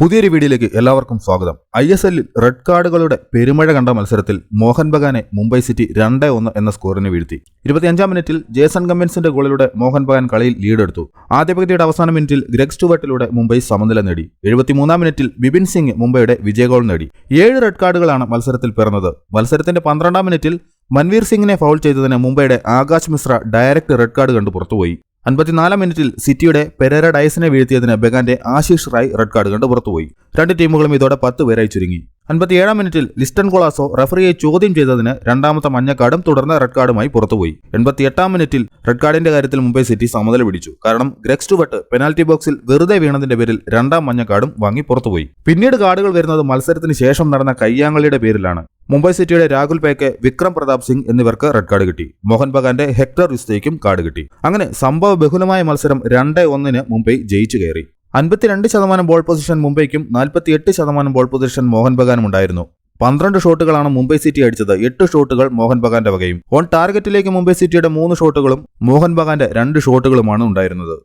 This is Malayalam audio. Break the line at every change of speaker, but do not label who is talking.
പുതിയൊരു വീഡിയോയിലേക്ക് എല്ലാവർക്കും സ്വാഗതം. ISLൽ റെഡ് കാർഡുകളുടെ പെരുമഴ കണ്ട മത്സരത്തിൽ മോഹൻ ബഗാനെ മുംബൈ സിറ്റി 2-1 എന്ന സ്കോറിന് വീഴ്ത്തി. 25-ാം മിനിറ്റിൽ ജേസൺ കമ്മിൻസിന്റെ ഗോളിലൂടെ മോഹൻ ബഗാൻ കളിയിൽ ലീഡെടുത്തു. ആദ്യ പകുതിയുടെ അവസാന മിനിറ്റിൽ ഗ്രെഗ് സ്റ്റുവർട്ടിലൂടെ മുംബൈ സമനില നേടി. 73-ാം മിനിറ്റിൽ ബിപിൻ സിംഗ് മുംബൈയുടെ വിജയഗോൾ നേടി. 7 റെഡ് കാർഡുകളാണ് മത്സരത്തിൽ പിറന്നത്. മത്സരത്തിന്റെ 12-ാം മിനിറ്റിൽ മൻവീർ സിംഗിനെ ഫൗൾ ചെയ്തതിന് മുംബൈയുടെ Akash Mishra direct red card കണ്ടു പുറത്തുപോയി. 54-ാം മിനിറ്റിൽ സിറ്റിയുടെ പെരേര ഡയസിനെ വീഴ്ത്തിയതിന് ബഗാന്റെ ആശീഷ് റായ് റെഡ് കാർഡ് കണ്ട് പുറത്തുപോയി. രണ്ട് ടീമുകളും ഇതോടെ 10 പേരായി ചുരുങ്ങി. 57-ാം മിനിറ്റിൽ ലിസ്റ്റൺ കൊളാസോ റഫറിയെ ചോദ്യം ചെയ്തതിന് രണ്ടാമത്തെ മഞ്ഞക്കാർഡും തുടർന്ന് റെഡ് കാർഡുമായി പുറത്തുപോയി. 88-ാം മിനിറ്റിൽ റെഡ് കാർഡിന്റെ കാര്യത്തിൽ മുംബൈ സിറ്റി സമനില പിടിച്ചു. കാരണം ഗ്രെഗ് സ്റ്റുവർട്ട് പെനാൽറ്റി ബോക്സിൽ വെറുതെ വീണതിന്റെ പേരിൽ രണ്ടാം മഞ്ഞക്കാർഡും വാങ്ങി പുറത്തുപോയി. പിന്നീട് കാർഡുകൾ വരുന്നത് മത്സരത്തിന് ശേഷം നടന്ന കയ്യാങ്കളിയുടെ പേരിലാണ്. മുംബൈ സിറ്റിയുടെ രാഹുൽ പേക്കെ, വിക്രം പ്രതാപ് സിംഗ് എന്നിവർക്ക് റെഡ് കാർഡ് കിട്ടി. മോഹൻ ബഗാന്റെ ഹെക്ടർ വിസ്തയ്ക്കും കാർഡ് കിട്ടി. അങ്ങനെ സംഭവ ബഹുലമായ മത്സരം 2-1 മുംബൈ ജയിച്ചു കയറി. 52% ബോൾ പൊസിഷൻ മുംബൈക്കും 48% ബോൾ പൊസിഷൻ മോഹൻ ബഗാനും ഉണ്ടായിരുന്നു. 12 ഷോട്ടുകളാണ് മുംബൈ സിറ്റി അടിച്ചത്. 8 ഷോട്ടുകൾ മോഹൻ ബഗാന്റെ വകയും. ഓൺ ടാർഗറ്റിലേക്ക് മുംബൈ സിറ്റിയുടെ 3 ഷോട്ടുകളും മോഹൻ ബഗാന്റെ 2 ഷോട്ടുകളുമാണ് ഉണ്ടായിരുന്നത്.